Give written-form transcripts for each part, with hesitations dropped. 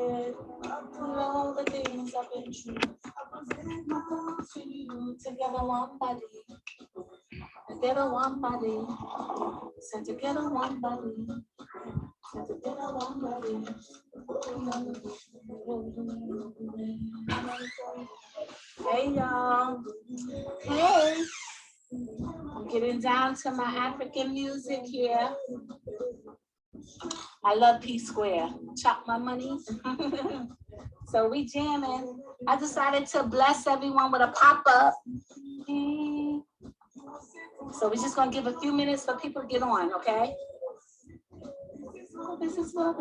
all the things I've been through. For you, together one body. Together one body. Send together one body. Send together one body. Hey y'all. Hey. I'm getting down to my African music here. I love P Square. Chop my money. So we jamming. I decided to bless everyone with a pop-up. So we're just gonna give a few minutes for people to get on, okay? This is what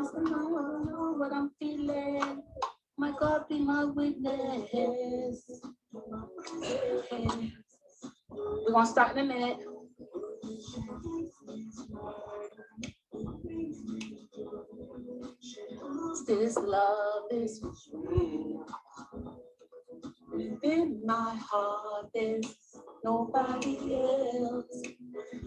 I'm feeling. My God be my witness. Okay. We're gonna start in a minute. This love is real. Within my heart, there's nobody else.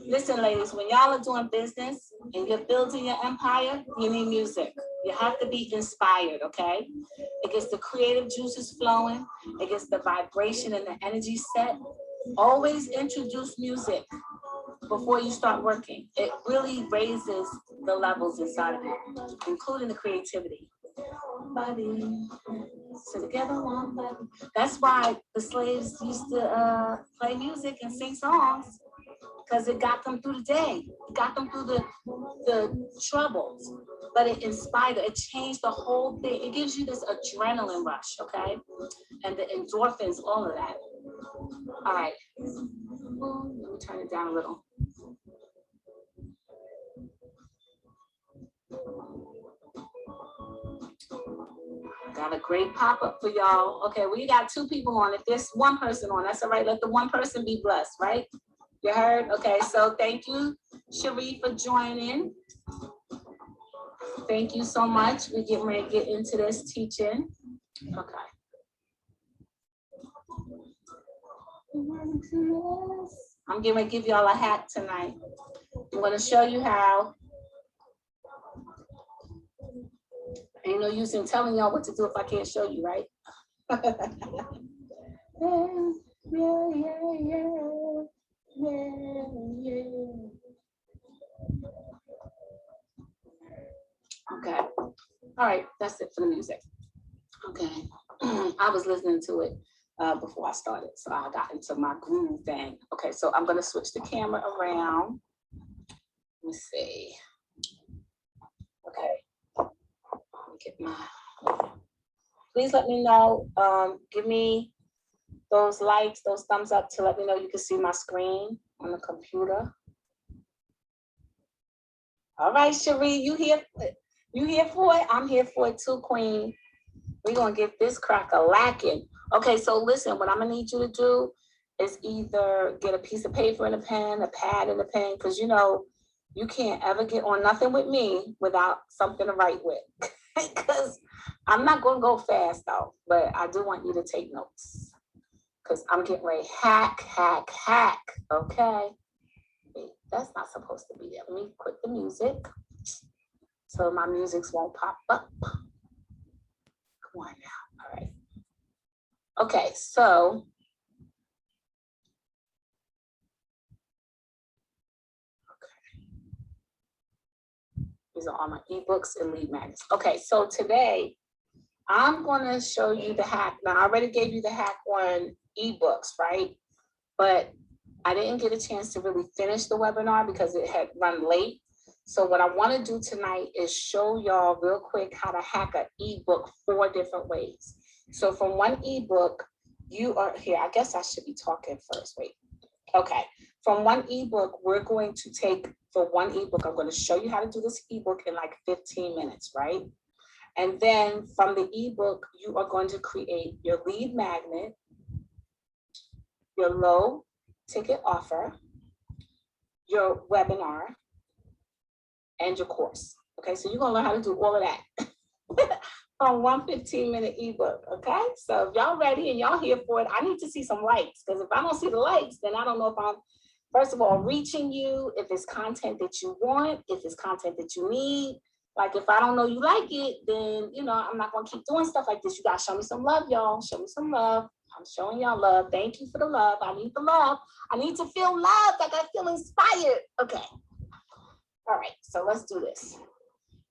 Listen, ladies, when y'all are doing business and you're building your empire, you need music. You have to be inspired, okay? It gets the creative juices flowing. It gets the vibration and the energy set. Always introduce music before you start working. It really raises the levels inside of you, including the creativity. Body. So together one body. That's why the slaves used to play music and sing songs, because it got them through the day. It got them through the troubles. But it inspired, it changed the whole thing. It gives you this adrenaline rush, okay? And the endorphins, all of that. All right. Let me turn it down a little. Got a great pop-up for y'all. Okay, we got 2 people on. If there's 1 person on, that's all right. Let the 1 person be blessed, right? You heard? Okay, so thank you, Cherie, for joining. Thank you so much. We're getting ready to get into this teaching. Okay. I'm getting ready to give y'all a hack tonight. I'm going to show you how. Ain't no use in telling y'all what to do if I can't show you, right? Okay. All right, that's it for the music. Okay. I was listening to it before I started, so I got into my groove thing. Okay, so I'm gonna switch the camera around. Let me see. Okay. Get my. Please let me know. Give me those likes, those thumbs up to let me know you can see my screen on the computer. All right, Cherie, you here? You here for it? I'm here for it too, Queen. We're gonna get this cracker lacking. Okay, so listen, what I'm gonna need you to do is either get a piece of paper and a pen, a pad and a pen, because you know you can't ever get on nothing with me without something to write with. Because I'm not gonna go fast though, but I do want you to take notes. Because I'm getting ready hack. Okay. Wait, that's not supposed to be there. Let me quit the music so my musics won't pop up. Come on now. All right. Okay, so these are all my ebooks and lead magnets. Okay, so today I'm going to show you the hack. Now, I already gave you the hack on ebooks, right? But I didn't get a chance to really finish the webinar because it had run late. So what I want to do tonight is show y'all real quick how to hack an ebook 4 different ways. So from one ebook, you are here. I guess I should be talking first. Wait. Okay. From one ebook, we're going to take, for one ebook, I'm going to show you how to do this ebook in like 15 minutes, right? And then from the ebook, you are going to create your lead magnet, your low ticket offer, your webinar, and your course. Okay, so you're gonna learn how to do all of that on one 15-minute ebook. Okay, so if y'all ready and y'all here for it, I need to see some likes, because if I don't see the likes, then I don't know if I'm, first of all, reaching you, if it's content that you want, if it's content that you need. Like if I don't know you like it, then you know I'm not gonna keep doing stuff like this. You gotta show me some love, y'all. Show me some love. I'm showing y'all love. Thank you for the love. I need the love. I need to feel loved. I gotta feel inspired. Okay. All right. So let's do this.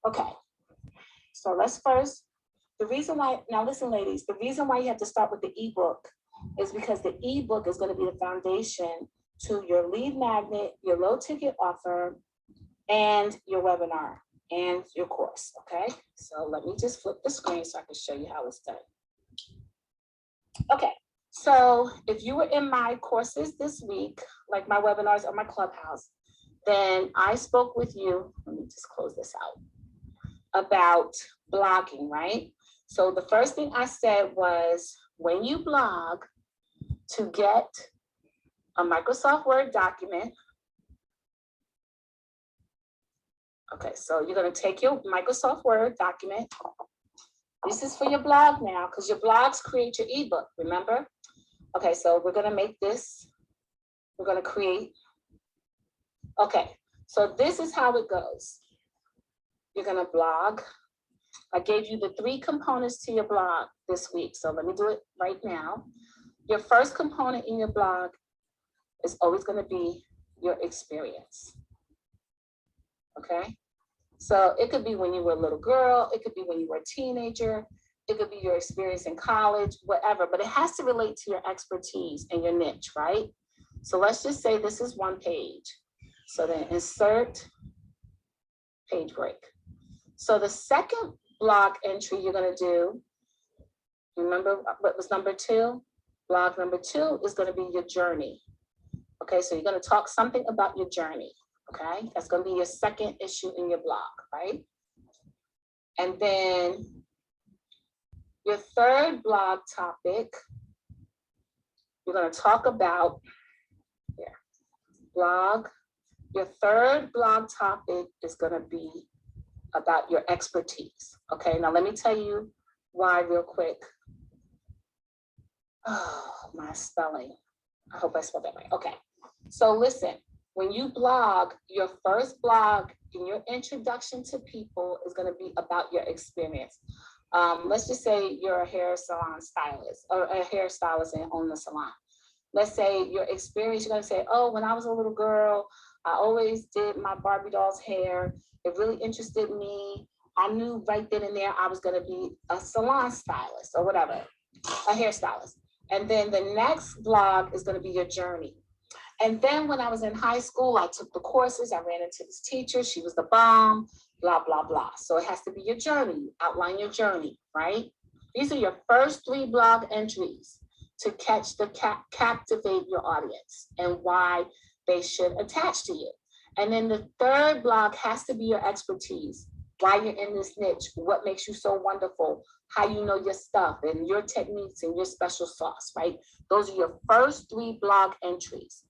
Okay. So let's first. The reason why now listen, ladies. The reason why you have to start with the ebook is because the ebook is going to be the foundation to your lead magnet, your low ticket offer, and your webinar and your course. Okay, so let me just flip the screen so I can show you how it's done. Okay, so if you were in my courses this week, like my webinars or my clubhouse, then I spoke with you. Let me just close this out about blogging, right? So the first thing I said was when you blog, to get a Microsoft Word document. Okay, so you're going to take your Microsoft Word document. This is for your blog now because your blogs create your ebook, remember? Okay, so we're going to make this. We're going to create. Okay, so this is how it goes. You're going to blog. I gave you the 3 components to your blog this week, so let me do it right now. Your first component in your blog is always going to be your experience. Okay, so it could be when you were a little girl, it could be when you were a teenager, it could be your experience in college, whatever, but it has to relate to your expertise and your niche, right? So let's just say this is 1 page. So then insert page break. So the second blog entry you're going to do, remember what was number 2? Blog number 2 is going to be your journey. Okay, so you're going to talk something about your journey. Okay, that's going to be your second issue in your blog, right? And then your third blog topic, you're going to talk about blog. Your third blog topic is going to be about your expertise. Okay, now let me tell you why real quick. Oh, my spelling. I hope I spelled that right. Okay, so listen, when you blog, your first blog in your introduction to people is going to be about your experience. Let's just say you're a hair salon stylist or a hairstylist and own the salon. Let's say your experience, you're going to say, oh, when I was a little girl, I always did my Barbie doll's hair. It really interested me. I knew right then and there I was going to be a salon stylist or whatever, a hairstylist. And then the next blog is going to be your journey. And then when I was in high school, I took the courses, I ran into this teacher, she was the bomb, blah, blah, blah. So it has to be your journey, outline your journey, right? These are your first 3 blog entries to catch the captivate your audience and why they should attach to you. And then the third blog has to be your expertise, why you're in this niche, what makes you so wonderful, how you know your stuff and your techniques and your special sauce, right? Those are your first 3 blog entries.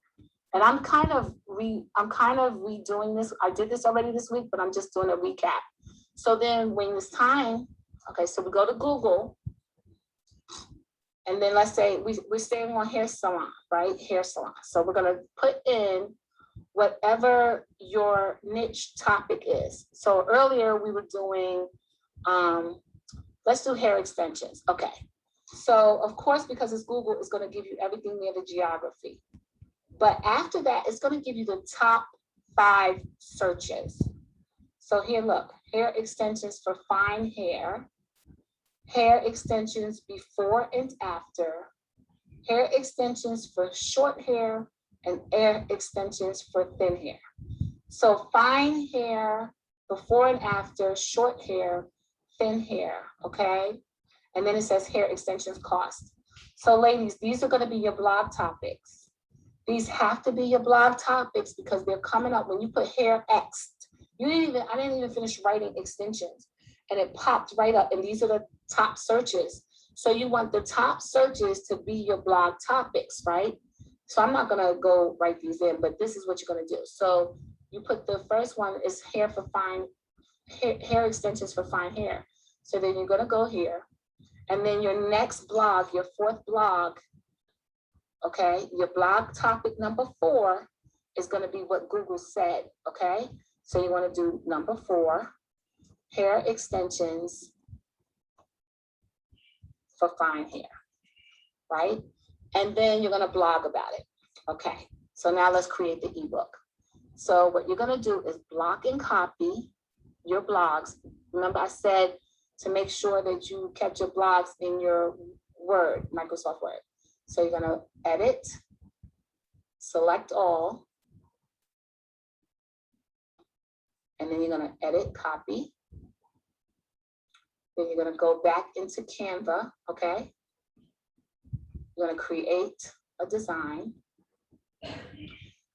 And I'm kind of redoing this. I did this already this week, but I'm just doing a recap. So then when it's time, okay, so we go to Google. And then let's say we're staying on hair salon, right? Hair salon. So we're going to put in whatever your niche topic is. So earlier we were doing, let's do hair extensions. Okay. So of course, because it's Google, it's going to give you everything near the geography. But after that, it's going to give you the top 5 searches. So here, look, hair extensions for fine hair, hair extensions before and after, hair extensions for short hair, and hair extensions for thin hair. So fine hair, before and after, short hair, thin hair, okay? And then it says hair extensions cost. So ladies, these are going to be your blog topics. These have to be your blog topics because they're coming up when you put hair X. I didn't even finish writing extensions and it popped right up. And these are the top searches. So you want the top searches to be your blog topics, right? So I'm not gonna go write these in, but this is what you're gonna do. So you put the first one is hair for fine, hair extensions for fine hair. So then you're gonna go here. And then your next blog, your 4th blog, okay, your blog topic number 4 is going to be what Google said, okay? So you want to do number 4. hair extensions for fine hair, right? And then you're gonna blog about it. Okay, so now let's create the ebook. So what you're gonna do is block and copy your blogs. Remember I said to make sure that you kept your blogs in your Word, Microsoft Word. So you're gonna edit, select all, and then you're gonna edit, copy. Then you're gonna go back into Canva, okay? You're gonna create a design.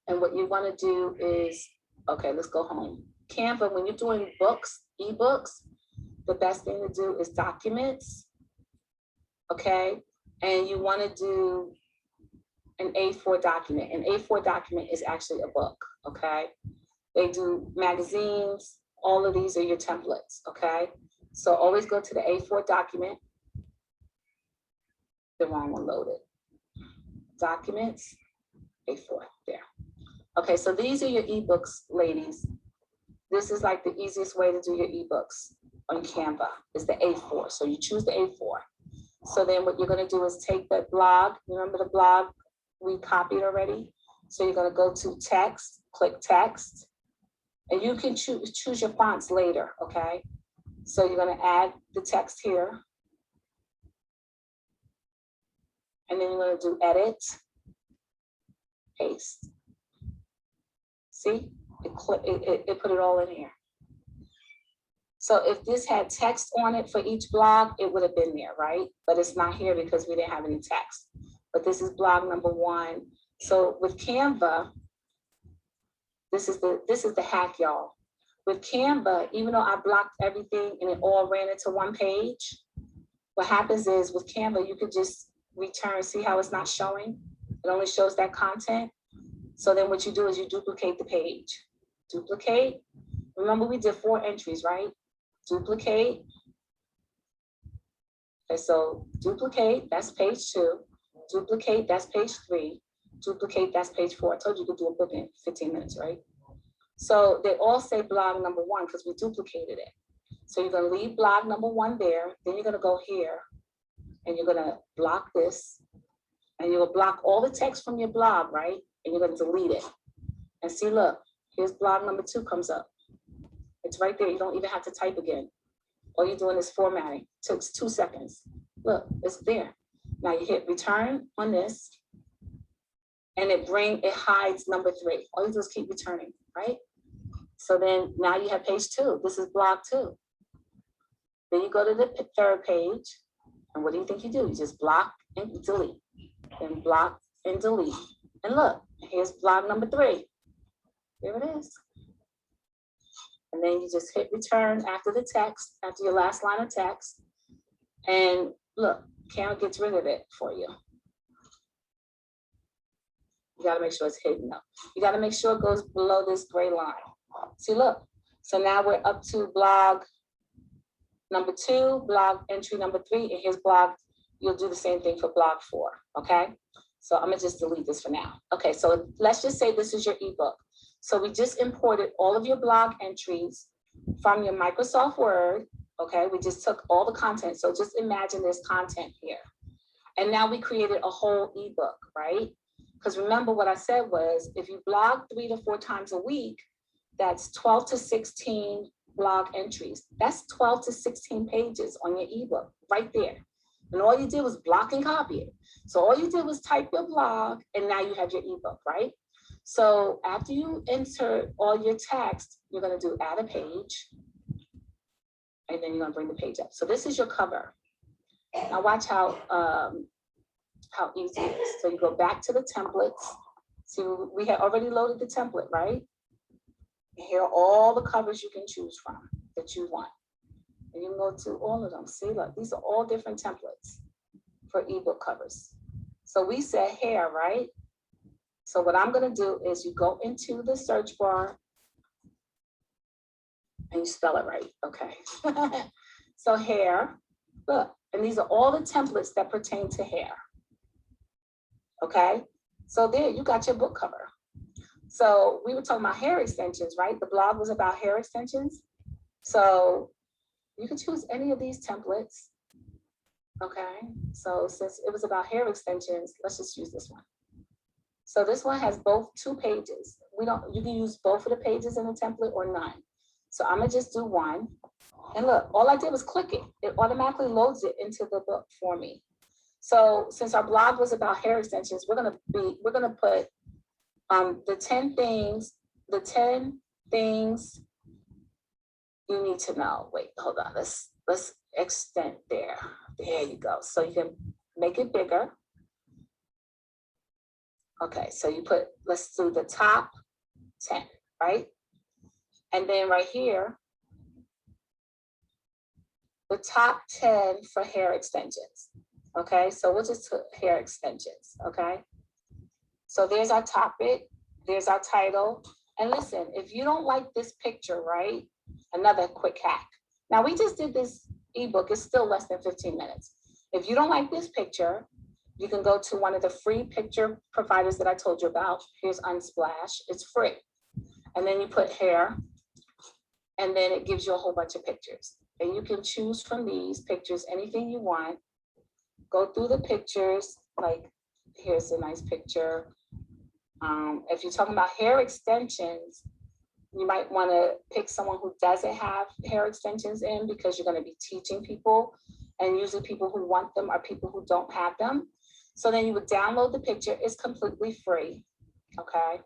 And what you wanna do is, okay, let's go home. Canva, when you're doing books, ebooks, the best thing to do is documents, okay? And you wanna do an A4 document. An A4 document is actually a book, okay? They do magazines, all of these are your templates, okay? So always go to the A4 document. The wrong one loaded. Documents, A4, there. Okay, so these are your ebooks, ladies. This is like the easiest way to do your ebooks on Canva, is the A4. So you choose the A4. So then what you're gonna do is take the blog, remember the blog we copied already? So you're gonna go to text, click text, and you can choose your fonts later, okay? So you're gonna add the text here. And then you're gonna do edit, paste. See, it put it all in here. So if this had text on it for each blog, it would have been there, right? But it's not here because we didn't have any text. But this is blog number 1. So with Canva, this is the hack, y'all. With Canva, even though I blocked everything and it all ran into one page, what happens is with Canva, you could just return, see how it's not showing? It only shows that content. So then what you do is you duplicate the page. Duplicate. Remember we did 4 entries, right? Duplicate. Okay, so duplicate, that's page 2. Duplicate, that's page 3. Duplicate, that's page 4. I told you could do a book in 15 minutes, right? So they all say blog number 1 because we duplicated it. So you're gonna leave blog number 1 there. Then you're gonna go here and you're gonna block this. And you'll block all the text from your blog, right? And you're gonna delete it. And see, look, here's blog number 2 comes up. It's right there. You don't even have to type again. All you're doing is formatting. It takes 2 seconds. Look, it's there. Now you hit return on this and it hides number 3. All you do is keep returning, right? So then now you have page 2. This is blog 2. Then you go to the 3rd page. And what do you think you do? You just block and delete. Then block and delete. And look, here's blog number 3. There it is. And then you just hit return after the text, after your last line of text. And look, Canva gets rid of it for you. You gotta make sure it's hidden up. You gotta make sure it goes below this gray line. See, look. So now we're up to blog number 2, blog entry number 3, and here's blog. You'll do the same thing for blog 4, okay? So I'm gonna just delete this for now. Okay, so let's just say this is your ebook. So we just imported all of your blog entries from your Microsoft Word, okay? We just took all the content. So just imagine there's content here. And now we created a whole ebook, right? Because remember what I said was, if you blog 3 to 4 times a week, that's 12 to 16 blog entries. That's 12 to 16 pages on your ebook right there. And all you did was block and copy it. So all you did was type your blog and now you have your ebook, right? So after you insert all your text, you're gonna do add a page and then you're gonna bring the page up. So this is your cover. Now watch how easy it is. So you go back to the templates. See, we had already loaded the template, right? And here are all the covers you can choose from that you want. And you can go to all of them. See, look, these are all different templates for ebook covers. So we said hair, right? So what I'm gonna do is you go into the search bar and you spell it right, okay. So hair, look, and these are all the templates that pertain to hair. Okay, so there you got your book cover. So we were talking about hair extensions, right? The blog was about hair extensions. So You can choose any of these templates. Okay, so since it was about hair extensions, let's just use this one. So this one has both 2 pages. You can use both of the pages in the template or none. So I'm gonna just do one. And look, all I did was click it. It automatically loads it into the book for me. So since our blog was about hair extensions, we're gonna put the 10 things you need to know. Wait, hold on. Let's extend there. There you go. So you can make it bigger. Okay, so you put, let's do the top 10, right? And then right here, the top 10 for hair extensions. Okay, so we'll just put hair extensions, okay? So there's our topic, there's our title. And listen, if you don't like this picture, right? Another quick hack. Now we just did this ebook, it's still less than 15 minutes. If you don't like this picture, you can go to one of the free picture providers that I told you about. Here's Unsplash, it's free. And then you put hair, and then it gives you a whole bunch of pictures. And you can choose from these pictures anything you want. Go through the pictures, like here's a nice picture. If you're talking about hair extensions, you might want to pick someone who doesn't have hair extensions in, because you're going to be teaching people. And usually people who want them are people who don't have them. So then you would download the picture. It's completely free, okay?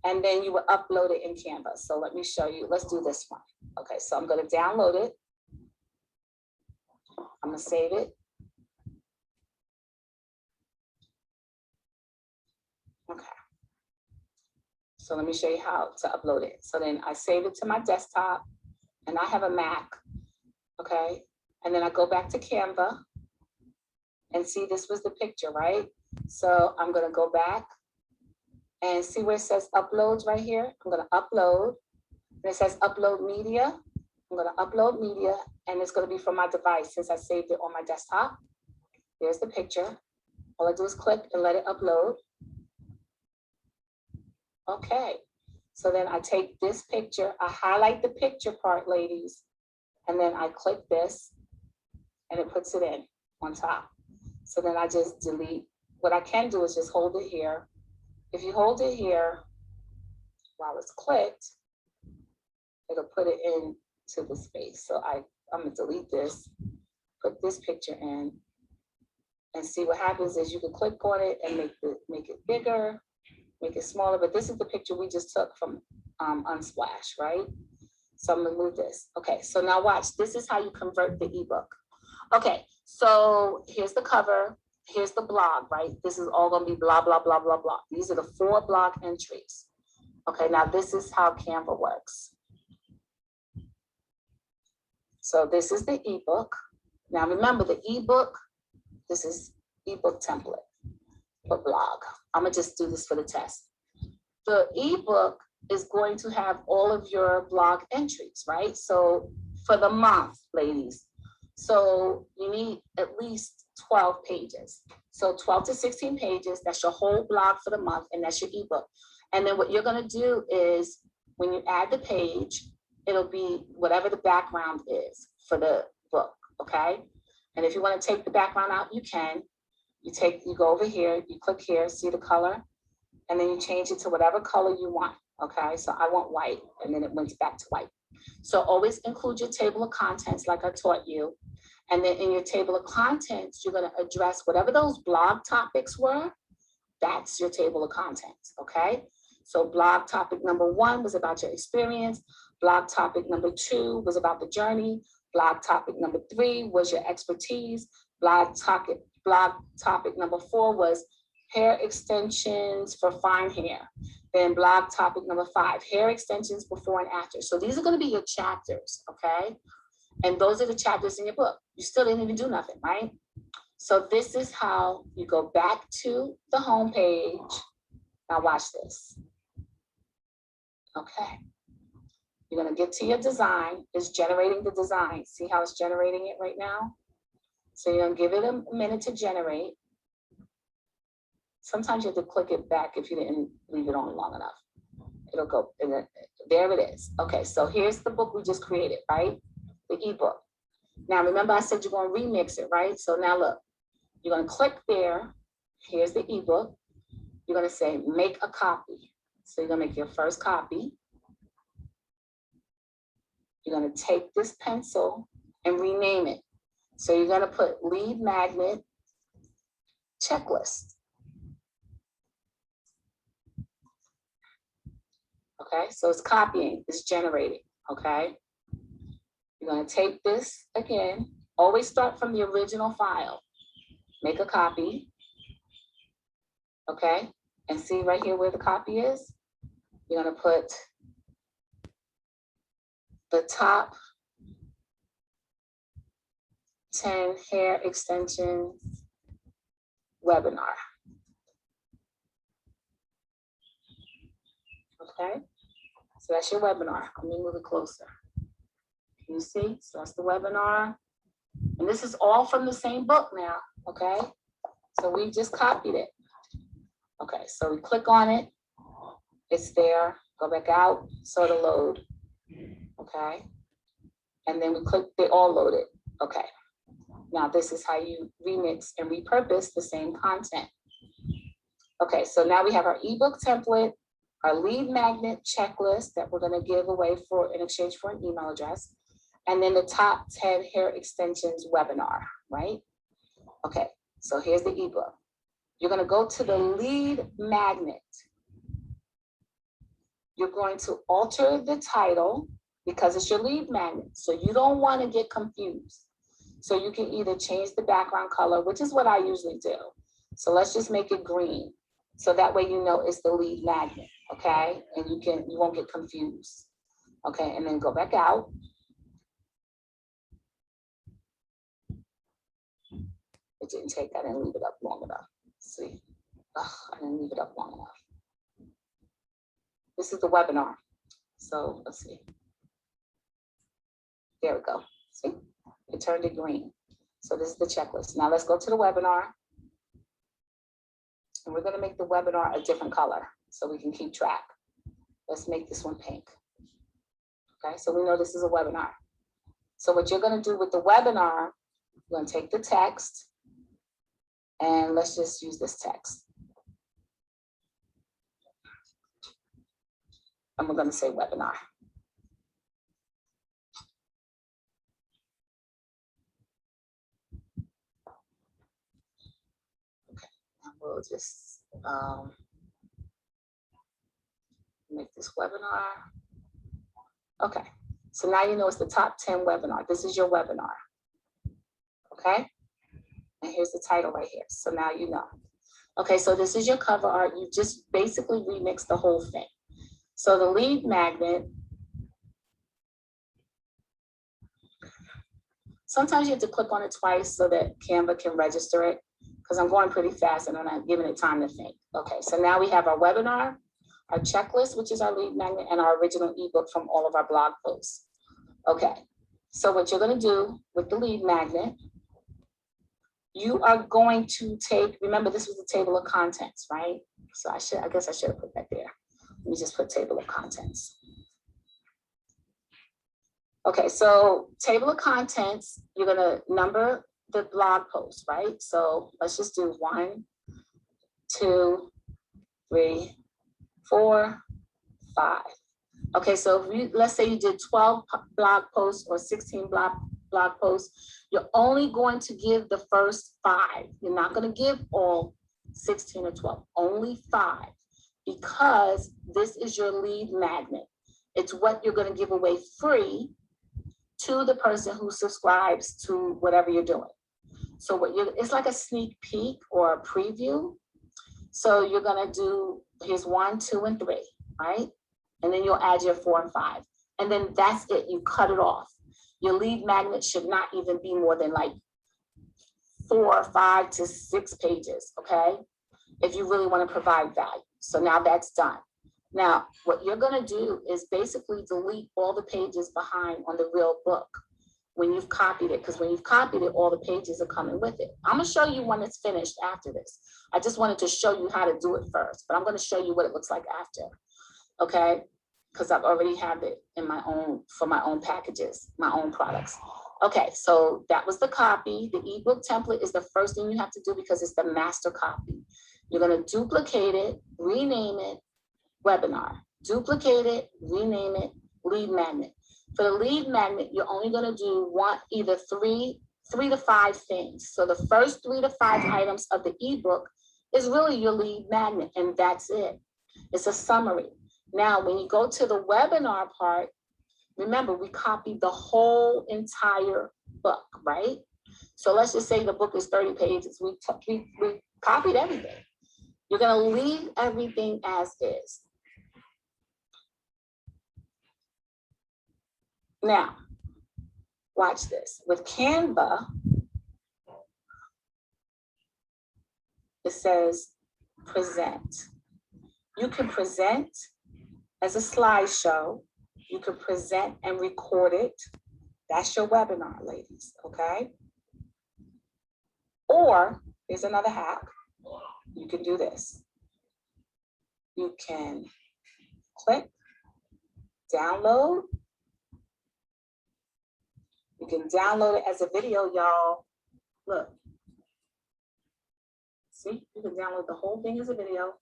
And then you would upload it in Canva. So let me show you. Let's do this one. Okay, so I'm going to download it. I'm going to save it. Okay. So let me show you how to upload it. So then I save it to my desktop, and I have a Mac, okay? And then I go back to Canva and see this was the picture, right? So I'm gonna go back and see where it says uploads right here. I'm gonna upload, and it says upload media. I'm gonna upload media, and it's gonna be from my device since I saved it on my desktop. There's the picture. All I do is click and let it upload. Okay, so then I take this picture, I highlight the picture part, ladies, and then I click this, and it puts it in on top. So then I just delete. What I can do is just hold it here. If you hold it here while it's clicked, it'll put it into the space. So I'm gonna delete this, put this picture in, and see what happens is you can click on it and make it bigger, make it smaller, but this is the picture we just took from Unsplash, right? So I'm gonna move this. Okay, so now watch, this is how you convert the ebook. Okay, so here's the cover, here's the blog, right? This is all gonna be blah, blah, blah, blah, blah. These are the 4 blog entries. Okay, now this is how Canva works. So this is the ebook. Now remember the ebook, this is ebook template for blog. I'm gonna just do this for the test. The ebook is going to have all of your blog entries, right? So for the month, ladies, so you need at least 12 pages. So 12 to 16 pages, that's your whole blog for the month, and that's your ebook. And then what you're gonna do is when you add the page, it'll be whatever the background is for the book, okay? And if you wanna take the background out, you can. You go over here, you click here, see the color, and then you change it to whatever color you want, okay? So I want white, and then it went back to white. So always include your table of contents like I taught you. And then in your table of contents, you're gonna address whatever those blog topics were, that's your table of contents, okay? So blog topic number 1 was about your experience. Blog topic number 2 was about the journey. Blog topic number 3 was your expertise. Blog topic number 4 was hair extensions for fine hair. Then blog topic number 5, hair extensions before and after. So these are gonna be your chapters, okay? And those are the chapters in your book. You still didn't even do nothing, right? So this is how you go back to the home page. Now watch this. Okay. You're gonna get to your design. It's generating the design. See how it's generating it right now? So you're gonna give it a minute to generate. Sometimes you have to click it back if you didn't leave it on long enough. It'll go, and then, there it is. Okay, so here's the book we just created, right? The ebook. Now, remember I said you're going to remix it, right? So now look, you're going to click there. Here's the ebook. You're going to say, make a copy. So you're going to make your first copy. You're going to take this pencil and rename it. So you're going to put lead magnet checklist. Okay, so it's copying, it's generating, okay? You're going to take this again, always start from the original file, make a copy, okay? And see right here where the copy is? You're going to put the top 10 hair extension webinar. Okay, so that's your webinar. Let me move it closer. Can you see? So that's the webinar. And this is all from the same book now, okay? So we just copied it. Okay, so we click on it. It's there. Go back out, so it'll load. Okay. And then we click, they all loaded. Okay. Now this is how you remix and repurpose the same content. Okay, so now we have our ebook template, our lead magnet checklist that we're going to give away for in exchange for an email address, and then the top 10 hair extensions webinar, right? Okay, so here's the ebook. You're going to go to the lead magnet. You're going to alter the title because it's your lead magnet. So you don't want to get confused. So you can either change the background color, which is what I usually do. So let's just make it green. So that way you know it's the lead magnet, okay? And you won't get confused. Okay, and then go back out. It didn't take, I didn't leave it up long enough. See, I didn't leave it up long enough. This is the webinar. So let's see. There we go. See, it turned it green. So this is the checklist. Now let's go to the webinar. And we're going to make the webinar a different color so we can keep track. Let's make this one pink. Okay, so we know this is a webinar. So what you're going to do with the webinar, you're going to take the text and let's just use this text. And we're going to say webinar. Okay, and we'll just make this webinar. Okay, so now you know it's the top 10 webinar. This is your webinar. Okay, and here's the title right here. So now you know. Okay, so this is your cover art. You just basically remixed the whole thing. So the lead magnet, sometimes you have to click on it twice so that Canva can register it because I'm going pretty fast and I'm not giving it time to think. Okay, so now we have our webinar, our checklist, which is our lead magnet, and our original ebook from all of our blog posts. Okay, so what you're going to do with the lead magnet, you are going to take, remember this was the table of contents, right? So I guess I should have put that there. Let me just put table of contents. Okay, so table of contents, you're going to number the blog posts, right? So let's just do 1, 2, 3, 4, 5. Okay, so if you, let's say you did 12 blog posts or 16 blog posts, you're only going to give the first 5. You're not going to give all 16 or 12, only 5, because this is your lead magnet. It's what you're going to give away free to the person who subscribes to whatever you're doing. So what you're, it's like a sneak peek or a preview. So you're going to do, here's 1, 2, and 3, right? And then you'll add your 4 and 5. And then that's it, you cut it off. Your lead magnet should not even be more than like 4, 5 to 6 pages, okay? If you really want to provide value. So now that's done. Now, what you're going to do is basically delete all the pages behind on the real book when you've copied it, because when you've copied it, all the pages are coming with it. I'm going to show you when it's finished after this. I just wanted to show you how to do it first, but I'm going to show you what it looks like after, okay? Because I've already have it in my own, for my own packages, my own products. Okay, so that was the copy. The ebook template is the first thing you have to do because it's the master copy. You're going to duplicate it, rename it, webinar. Duplicate it, rename it, lead magnet. For the lead magnet, you're only going to do either three to five things. So the first 3 to 5 items of the ebook is really your lead magnet, and that's it. It's a summary. Now, when you go to the webinar part, remember, we copied the whole entire book, right? So let's just say the book is 30 pages. We copied everything. You're going to leave everything as is. Now, watch this. With Canva, it says present. You can present as a slideshow. You can present and record it. That's your webinar, ladies, okay? Or here's another hack. You can do this. You can click, download. You can download it as a video, y'all. Look. See, you can download the whole thing as a video.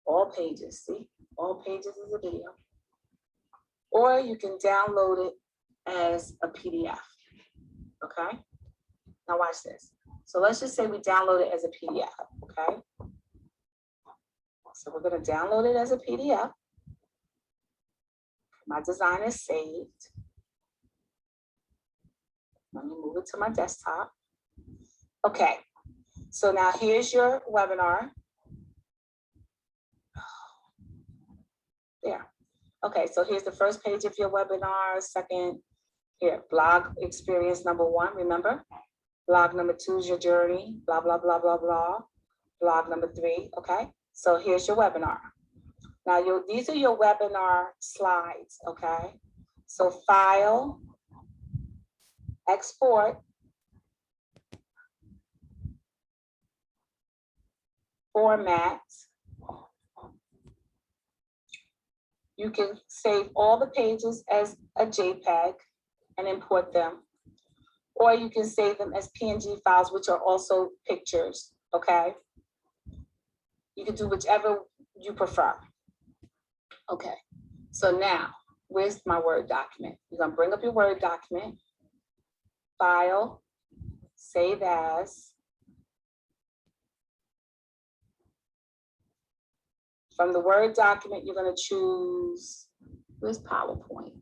All pages, see? All pages as a video. Or you can download it as a PDF, okay? Now watch this. So let's just say we download it as a PDF, okay? So we're gonna download it as a PDF. My design is saved. Let me move it to my desktop. Okay, so now here's your webinar. There. Okay, so here's the first page of your webinar. Second, here, blog experience number 1, remember? Blog number 2 is your journey, blah, blah, blah, blah, blah. Blog number 3, okay? So here's your webinar. Now, these are your webinar slides, okay? So file, export, format. You can save all the pages as a JPEG and import them, or you can save them as PNG files, which are also pictures, okay? You can do whichever you prefer. Okay, so now, where's my Word document? You're gonna bring up your Word document, file, save as. From the Word document, you're gonna choose, where's PowerPoint?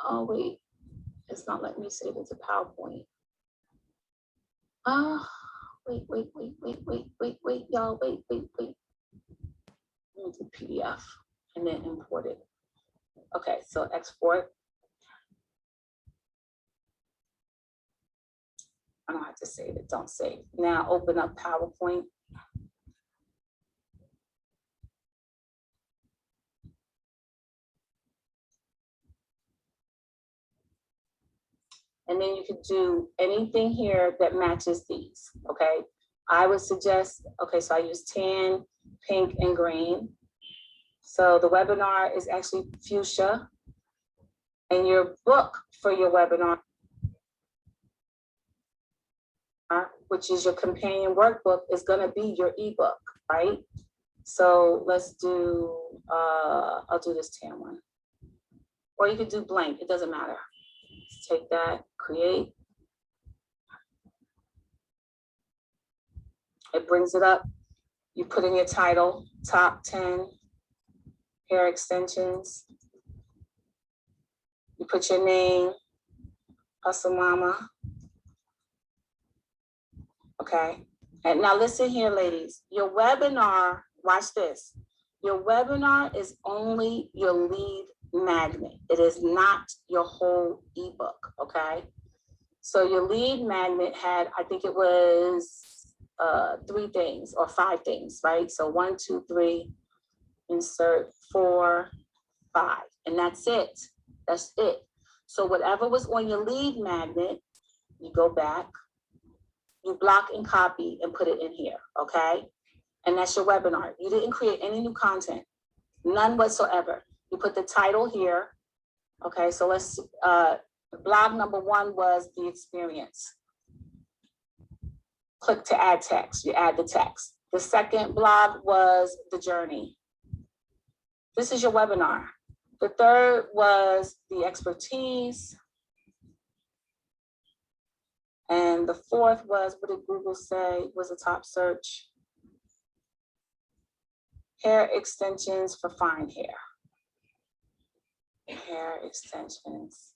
Oh wait, it's not letting me save it to PowerPoint. Wait, y'all, wait. Let me do PDF and then import it. Okay, so export. I don't have to save it, don't save. Now open up PowerPoint. And then you could do anything here that matches these, okay? I would suggest, okay, so I use tan, pink, and green. So the webinar is actually fuchsia. And your book for your webinar, which is your companion workbook, is gonna be your ebook, right? So let's do, I'll do this tan one. Or you could do blank, it doesn't matter. Let's take that, create. It brings it up. You put in your title, top 10 hair extensions. You put your name, Hustle Mama. Okay, and now listen here, ladies. Your webinar, watch this. Your webinar is only your lead magnet. It is not your whole ebook, okay? So your lead magnet had, I think it was 3 things or 5 things, right? So 1, 2, 3, insert 4, 5, and that's it. That's it. So whatever was on your lead magnet, you go back, you block and copy and put it in here, okay? And that's your webinar. You didn't create any new content, None whatsoever. You put the title here. Okay, so let's, blog number 1 was the experience. Click to add text, you add the text. The second blog was the journey. This is your webinar. The third was the expertise. And the fourth was, what did Google say was the top search? Hair extensions for fine hair. Hair extensions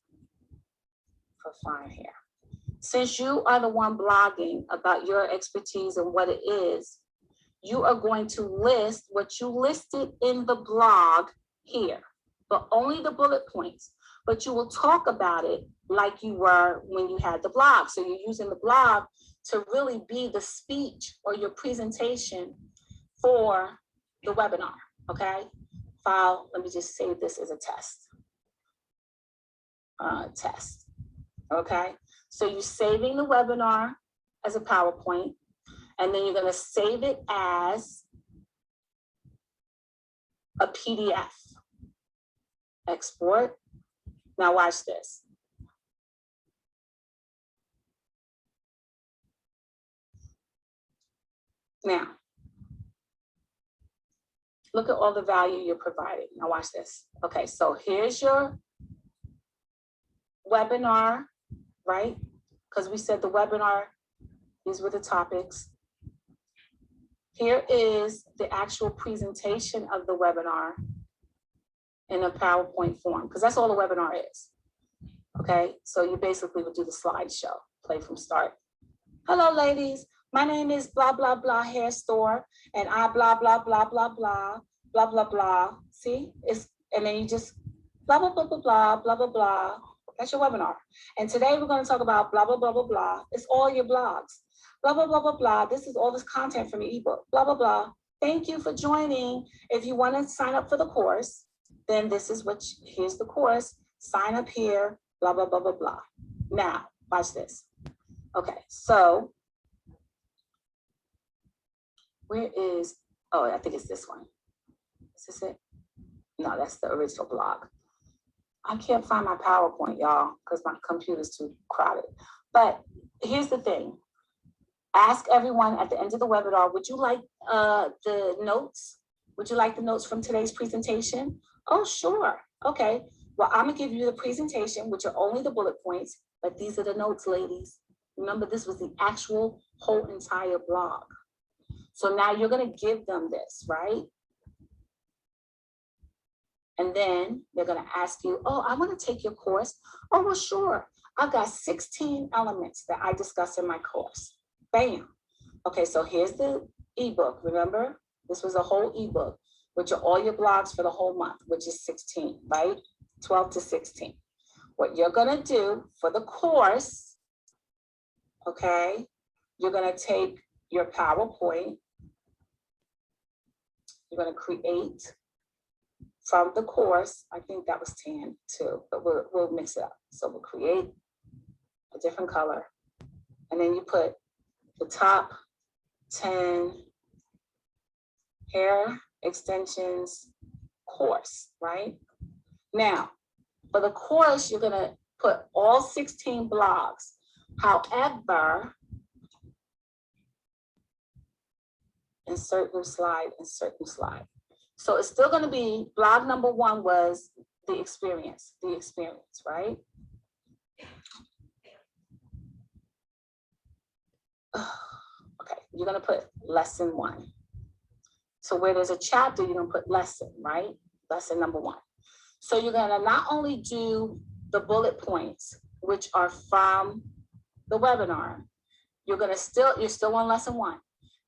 for fine hair. Since you are the one blogging about your expertise and what it is, you are going to list what you listed in the blog here, but only the bullet points. But you will talk about it like you were when you had the blog. So you're using the blog to really be the speech or your presentation for the webinar, okay? File, let me just save this as a test. Test, okay? So you're saving the webinar as a PowerPoint, and then you're gonna save it as a PDF. Export. Now watch this. Now, look at all the value you're providing. Now watch this. Okay, so here's your webinar, right? Because we said the webinar, these were the topics. Here is the actual presentation of the webinar in a PowerPoint form, because that's all the webinar is. Okay, so you basically would do the slideshow, play from start. Hello, ladies. My name is blah, blah, blah hair store, and I blah, blah, blah, blah, blah, blah, blah, blah. See, it's, and then you just blah, blah, blah, blah, blah, blah, blah, blah. That's your webinar. And today we're going to talk about blah, blah, blah, blah, blah. It's all your blogs. Blah, blah, blah, blah, blah. This is all this content from your ebook. Blah, blah, blah. Thank you for joining. If you want to sign up for the course, then this is what, here's the course. Sign up here, blah, blah, blah, blah, blah. Now, watch this. Okay, so where is, oh, I think it's this one. Is this it? No, that's the original blog. I can't find my PowerPoint, y'all, because my computer's too crowded. But here's the thing. Ask everyone at the end of the webinar, would you like the notes? Would you like the notes from today's presentation? Oh, sure. Okay. Well, I'm going to give you the presentation, which are only the bullet points, but these are the notes, ladies. Remember, this was the actual whole entire blog. So now you're going to give them this, right? And then they're going to ask you, oh, I want to take your course. Oh, well, sure. I've got 16 elements that I discuss in my course. Bam. Okay, so here's the ebook. Remember, this was a whole ebook, which are all your blogs for the whole month, which is 16, right? 12 to 16. What you're going to do for the course, okay, you're going to take your PowerPoint. You're going to create from the course. I think that was tan too, but we'll mix it up. So we'll create a different color. And then you put the top 10 hair extensions course, right? Now, for the course, you're going to put all 16 blogs. However, insert new slide, insert new slide. So it's still going to be blog number 1 was the experience, right? Okay, you're going to put lesson 1. So where there's a chapter, you're going to put lesson, right? Lesson number 1. So you're going to not only do the bullet points, which are from the webinar, you're still on lesson 1.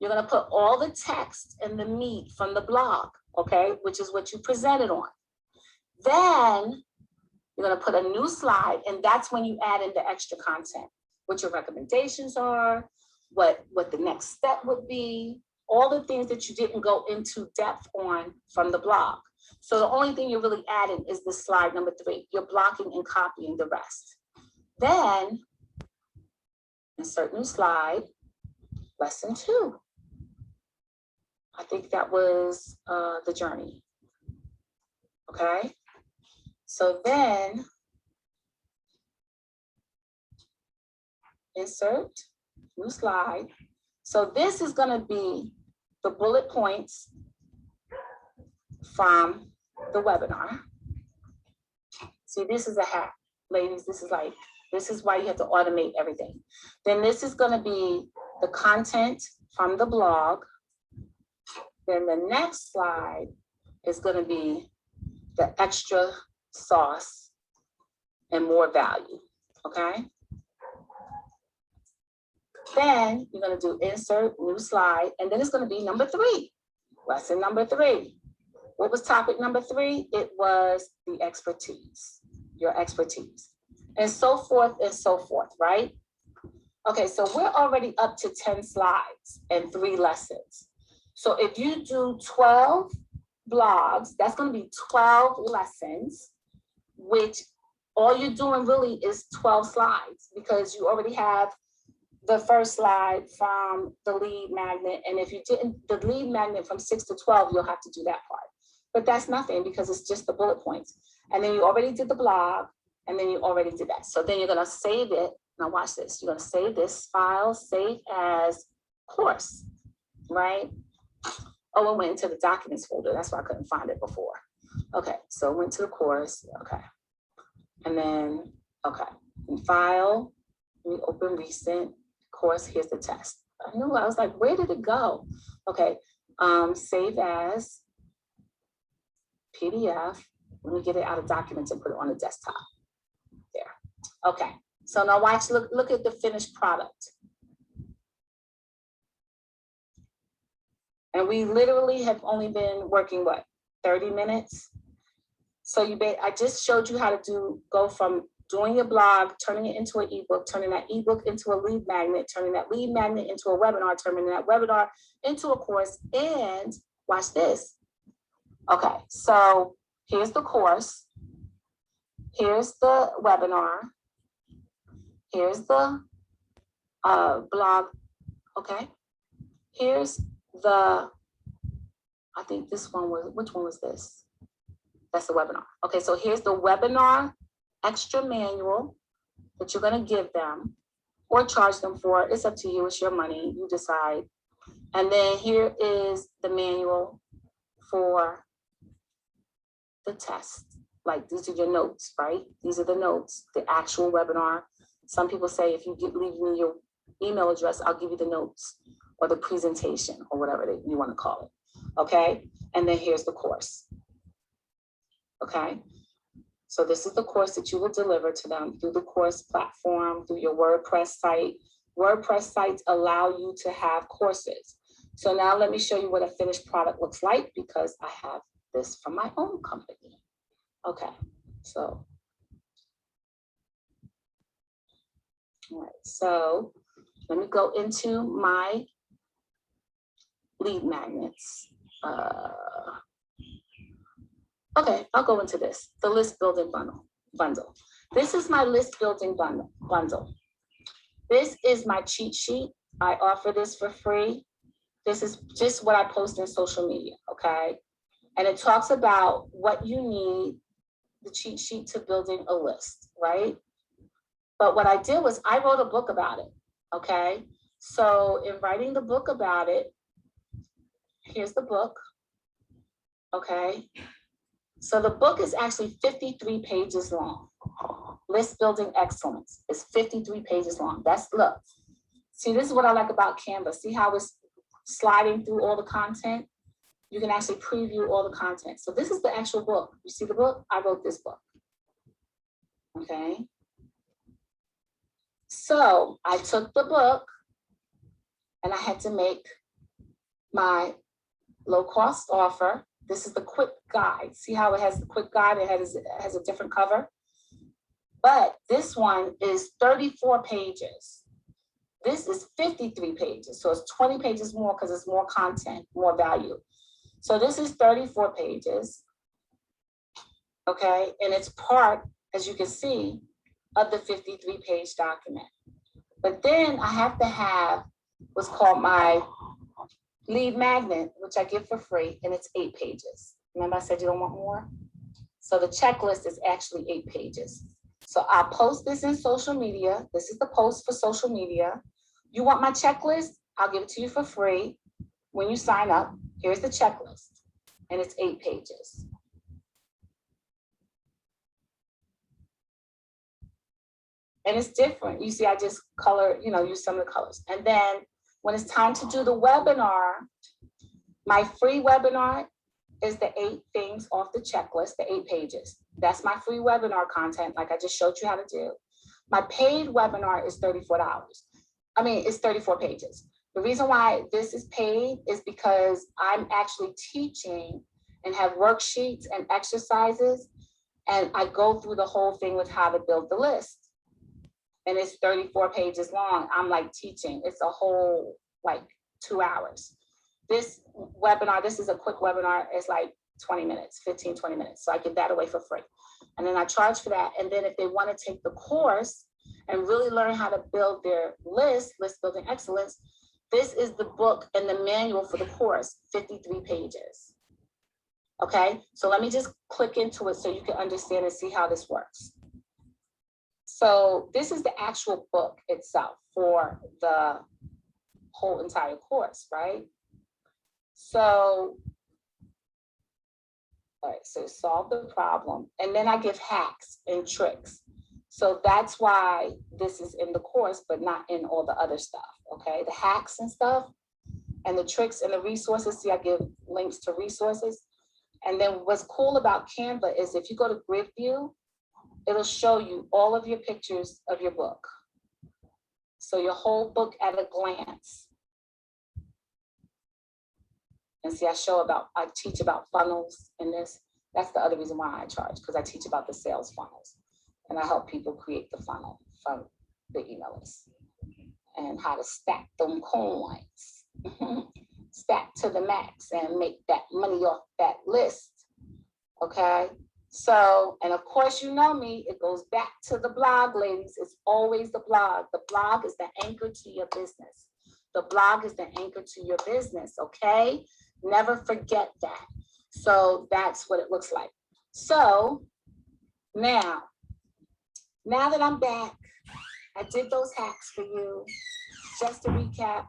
You're going to put all the text and the meat from the blog, okay, which is what you presented on. Then you're going to put a new slide, and that's when you add in the extra content, what your recommendations are, what the next step would be, all the things that you didn't go into depth on from the blog. So the only thing you're really adding is the slide number 3. You're blocking and copying the rest. Then insert new slide, lesson 2. I think that was the journey. okay? So then insert, new slide. So this is gonna be the bullet points from the webinar. See, this is a hack, ladies. This is why you have to automate everything. Then this is gonna be the content from the blog. Then the next slide is gonna be the extra sauce and more value, okay? Then you're gonna do insert, new slide, and then it's gonna be number 3, lesson number 3. What was topic number 3? It was the expertise, your expertise, and so forth, right? Okay, so we're already up to 10 slides and 3 lessons. So if you do 12 blogs, that's gonna be 12 lessons, which all you're doing really is 12 slides because you already have the first slide from the lead magnet. And if you didn't, the lead magnet from 6 to 12, you'll have to do that part. But that's nothing because it's just the bullet points. And then you already did the blog, and then you already did that. So then you're gonna save it. Now watch this. You're gonna save this file, save as course, right? Oh, it went into the documents folder. That's why I couldn't find it before. Okay, so it went to the course, okay. And then, okay, and file, we open recent course, here's the test. I knew, I was like, where did it go? Okay, save as PDF. Let me get it out of documents and put it on the desktop. There, okay. So now watch, look at the finished product. And we literally have only been working, what, 30 minutes? So I just showed you how to go from doing your blog, turning it into an ebook, turning that ebook into a lead magnet, turning that lead magnet into a webinar, turning that webinar into a course, and watch this. Okay, so here's the course, here's the webinar, here's the blog, okay? Here's the, I think this one was, which one was this? That's the webinar. Okay, so here's the webinar extra manual that you're gonna give them or charge them for. It's up to you, it's your money, you decide. And then here is the manual for the test. Like these are your notes, right? These are the notes, the actual webinar. Some people say if you leave me your email address, I'll give you the notes or the presentation or whatever you want to call it, okay? And then here's the course, okay? So this is the course that you will deliver to them through the course platform, through your WordPress site. WordPress sites allow you to have courses. So now let me show you what a finished product looks like because I have this from my own company. Okay, so, all right, so let me go into my lead magnets. Okay, I'll go into this, the list building bundle. This is my list building bundle. This is my cheat sheet. I offer this for free. This is just what I post in social media, okay? And it talks about what you need, the cheat sheet to building a list, right? But what I did was I wrote a book about it, okay? So in writing the book about it, here's the book, okay? So the book is actually 53 pages long. List Building Excellence is 53 pages long. Look, see, this is what I like about Canva. See how it's sliding through all the content? You can actually preview all the content. So this is the actual book. You see the book? I wrote this book, okay? So I took the book and I had to make my low cost offer. This is the quick guide. See how it has the quick guide? It has a different cover. But this one is 34 pages. This is 53 pages. So it's 20 pages more because it's more content, more value. So this is 34 pages. Okay, and it's part, as you can see, of the 53-page document. But then I have to have what's called my lead magnet, which I give for free, and it's 8 pages. Remember I said you don't want more? So the checklist is actually 8 pages. So I'll post this in social media. This is the post for social media. You want my checklist? I'll give it to you for free. When you sign up, here's the checklist, and it's 8 pages. And it's different. You see, I just color, use some of the colors. And then when it's time to do the webinar, my free webinar is the 8 things off the checklist, the 8 pages. That's my free webinar content, like I just showed you how to do. My paid webinar is $34. It's 34 pages. The reason why this is paid is because I'm actually teaching and have worksheets and exercises, and I go through the whole thing with how to build the list. And it's 34 pages long. I'm like teaching. It's a whole 2 hours. This webinar, this is a quick webinar. It's like 20 minutes, 15, 20 minutes. So I give that away for free. And then I charge for that. And then if they want to take the course and really learn how to build their list building excellence, this is the book and the manual for the course, 53 pages. Okay, so let me just click into it so you can understand and see how this works. So this is the actual book itself for the whole entire course, right? So, all right, so solve the problem. And then I give hacks and tricks. So that's why this is in the course, but not in all the other stuff, okay? The hacks and stuff and the tricks and the resources. See, I give links to resources. And then what's cool about Canva is if you go to grid view, it'll show you all of your pictures of your book. So your whole book at a glance. And see, I teach about funnels in this. That's the other reason why I charge, because I teach about the sales funnels. And I help people create the funnel from the email list and how to stack them coins, stack to the max and make that money off that list. Okay. So, and of course, you know me, it goes back to the blog, ladies. It's always the blog. The blog is the anchor to your business. The blog is the anchor to your business. Okay. Never forget that. So that's what it looks like. So now that I'm back, I did those hacks for you. Just to recap,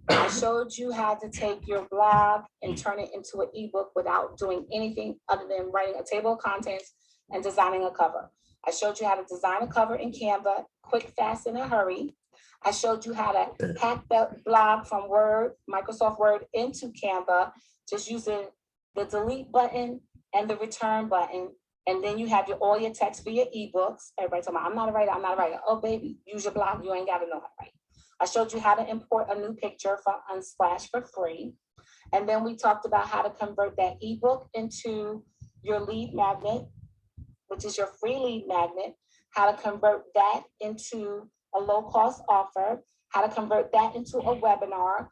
I showed you how to take your blog and turn it into an ebook without doing anything other than writing a table of contents and designing a cover. I showed you how to design a cover in Canva, quick, fast, in a hurry. I showed you how to hack the blog from Word, Microsoft Word into Canva, just using the delete button and the return button. And then you have all your text for your ebooks. Everybody talking about, I'm not a writer. Oh, baby, use your blog. You ain't got to know how to write. I showed you how to import a new picture from Unsplash for free. And then we talked about how to convert that ebook into your lead magnet, which is your free lead magnet, how to convert that into a low-cost offer, how to convert that into a webinar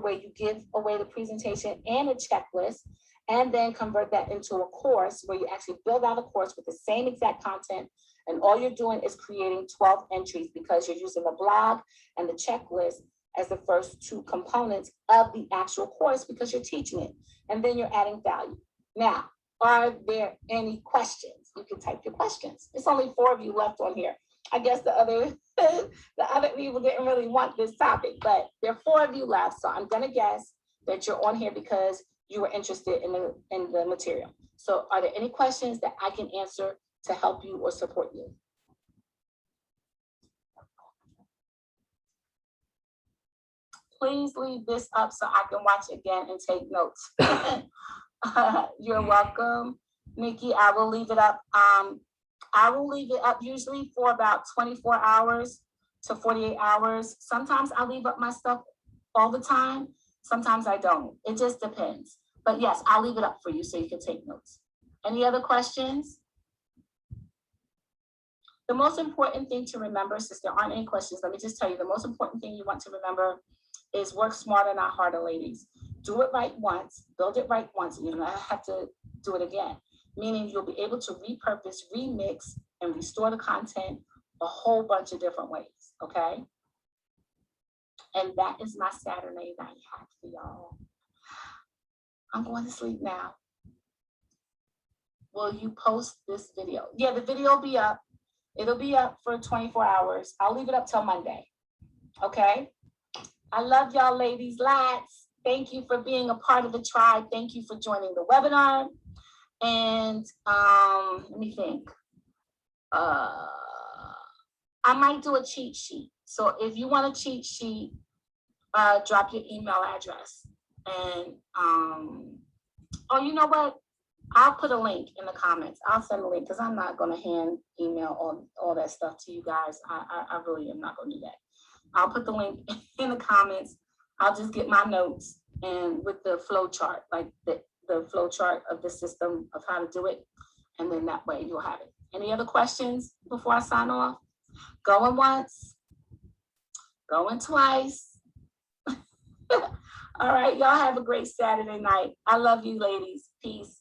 where you give away the presentation and a checklist, and then convert that into a course where you actually build out a course with the same exact content. And all you're doing is creating 12 entries because you're using the blog and the checklist as the first 2 components of the actual course because you're teaching it. And then you're adding value. Now, are there any questions? You can type your questions. It's only 4 of you left on here. I guess the other people didn't really want this topic, but there are 4 of you left. So I'm gonna guess that you're on here because you were interested in the material. So are there any questions that I can answer to help you or support you? Please leave this up so I can watch again and take notes. You're welcome, Nikki. I will leave it up. I will leave it up usually for about 24 hours to 48 hours. Sometimes I leave up my stuff all the time. Sometimes I don't. It just depends. But yes, I'll leave it up for you so you can take notes. Any other questions? The most important thing to remember, since there aren't any questions, let me just tell you, the most important thing you want to remember is work smarter, not harder, ladies. Do it right once, build it right once, and you don't have to do it again. Meaning you'll be able to repurpose, remix, and restore the content a whole bunch of different ways, okay? And that is my Saturday night hack for y'all. I'm going to sleep now. will you post this video? Yeah, the video will be up. It'll be up for 24 hours. I'll leave it up till Monday. Okay. I love y'all, ladies, lads. Thank you for being a part of the tribe. Thank you for joining the webinar. And let me think. I might do a cheat sheet. So if you want a cheat sheet, drop your email address. And oh, you know what? I'll put a link in the comments. I'll send a link because I'm not going to hand email all that stuff to you guys. I really am not going to do that. I'll put the link in the comments. I'll just get my notes and with the flow chart, like the flow chart of the system of how to do it. And then that way you'll have it. Any other questions before I sign off? Going once, going twice. All right, y'all have a great Saturday night. I love you, ladies. Peace.